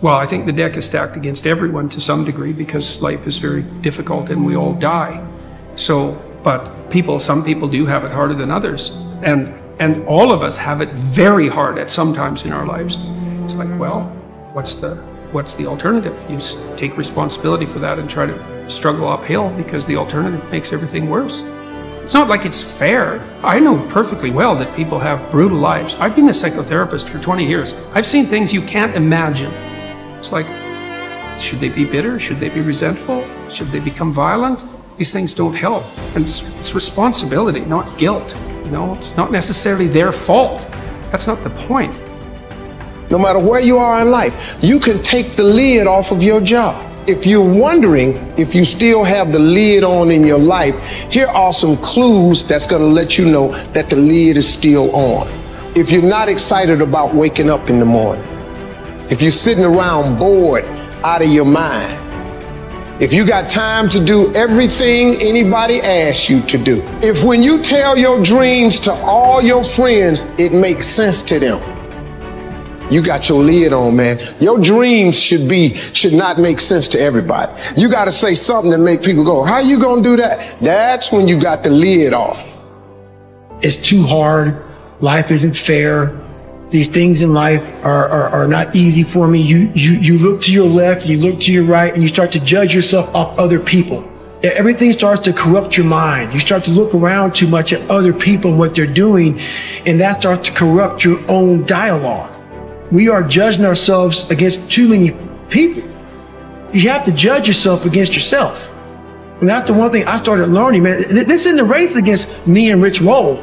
Well, I think the deck is stacked against everyone to some degree because life is very difficult and we all die. So, but some people do have it harder than others. And all of us have it very hard at some times in our lives. It's like, well, what's the alternative? You just take responsibility for that and try to struggle uphill, because the alternative makes everything worse. It's not like it's fair. I know perfectly well that people have brutal lives. I've been a psychotherapist for 20 years. I've seen things you can't imagine. It's like, should they be bitter? Should they be resentful? Should they become violent? These things don't help. And it's responsibility, not guilt. You know, it's not necessarily their fault. That's not the point. No matter where you are in life, you can take the lid off of your job. If you're wondering if you still have the lid on in your life, here are some clues that's going to let you know that the lid is still on. If you're not excited about waking up in the morning, if you're sitting around bored out of your mind, if you got time to do everything anybody asks you to do, if when you tell your dreams to all your friends, it makes sense to them, you got your lid on, man. Your dreams should not make sense to everybody. You got to say something that make people go, how you going to do that? That's when you got the lid off. It's too hard. Life isn't fair. These things in life are not easy for me. You look to your left, you look to your right, and you start to judge yourself off other people. Everything starts to corrupt your mind. You start to look around too much at other people and what they're doing, and that starts to corrupt your own dialogue. We are judging ourselves against too many people. You have to judge yourself against yourself. And that's the one thing I started learning, man. This isn't a race against me and Rich Roll.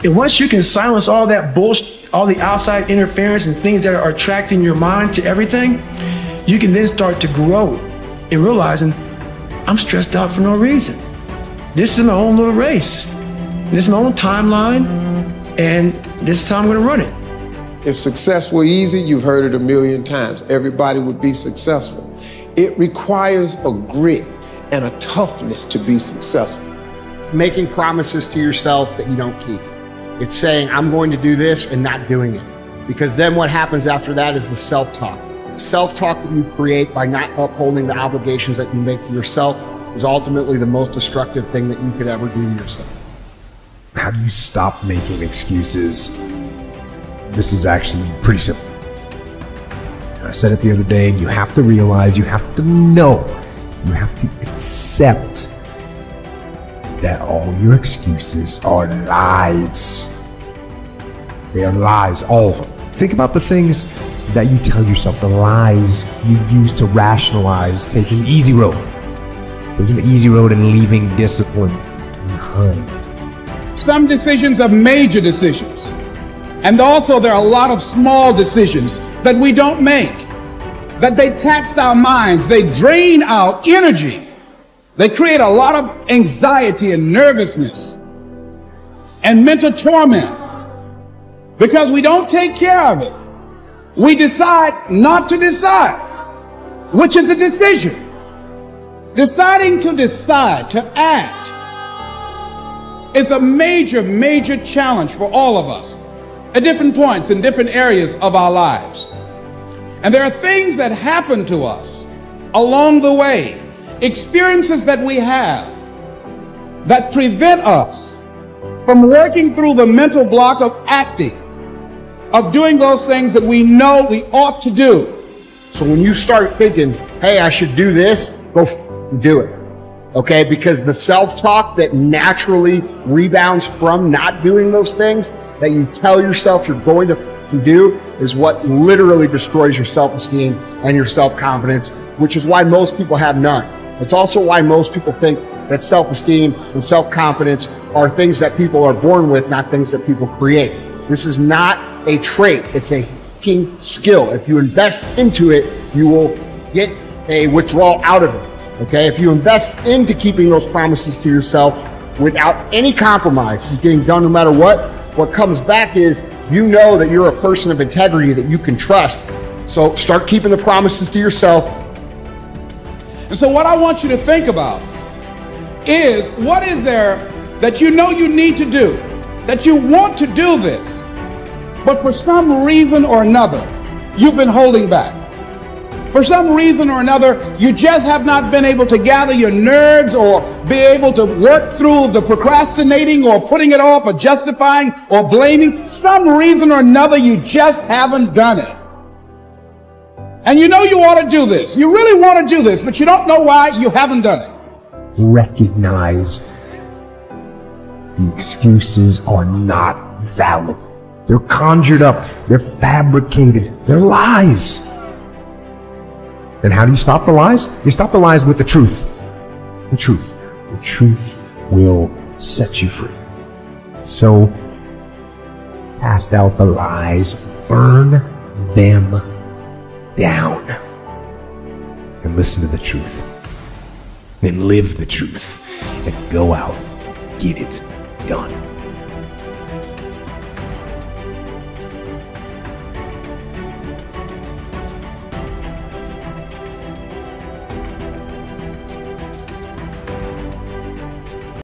And once you can silence all that bullshit, all the outside interference and things that are attracting your mind to everything, you can then start to grow in realizing I'm stressed out for no reason. This is my own little race. This is my own timeline, and this is how I'm going to run it. If success were easy, you've heard it a million times. Everybody would be successful. It requires a grit and a toughness to be successful. Making promises to yourself that you don't keep. It's saying, I'm going to do this and not doing it. Because then what happens after that is the self-talk. Self-talk that you create by not upholding the obligations that you make to yourself is ultimately the most destructive thing that you could ever do to yourself. How do you stop making excuses? This is actually pretty simple. And I said it the other day, and you have to realize, you have to know, you have to accept that all your excuses are lies. They are lies, all of them. Think about the things that you tell yourself, the lies you use to rationalize taking the easy road. Taking the easy road and leaving discipline behind. Some decisions are major decisions. And also there are a lot of small decisions that we don't make, that they tax our minds, they drain our energy, they create a lot of anxiety and nervousness and mental torment because we don't take care of it. We decide not to decide, which is a decision. Deciding to decide, to act, is a major, major challenge for all of us at different points in different areas of our lives. And there are things that happen to us along the way, experiences that we have that prevent us from working through the mental block of acting, of doing those things that we know we ought to do. So when you start thinking, hey, I should do this, go do it. Okay? Because the self-talk that naturally rebounds from not doing those things that you tell yourself you're going to do is what literally destroys your self-esteem and your self-confidence, which is why most people have none. It's also why most people think that self-esteem and self-confidence are things that people are born with, not things that people create. This is not a trait. It's a key skill. If you invest into it, you will get a withdrawal out of it. Okay? If you invest into keeping those promises to yourself without any compromise, this is getting done no matter what comes back is you know that you're a person of integrity that you can trust. So start keeping the promises to yourself. And so what I want you to think about is, what is there that you know you need to do, that you want to do this, but for some reason or another, you've been holding back. For some reason or another, you just have not been able to gather your nerves or be able to work through the procrastinating or putting it off or justifying or blaming. Some reason or another, you just haven't done it. And you know you ought to do this. You really want to do this, but you don't know why you haven't done it. Recognize the excuses are not valid. They're conjured up. They're fabricated. They're lies. And how do you stop the lies? You stop the lies with the truth. The truth. The truth will set you free. So, cast out the lies. Burn them down. And listen to the truth. Then live the truth. And go out. Get it done.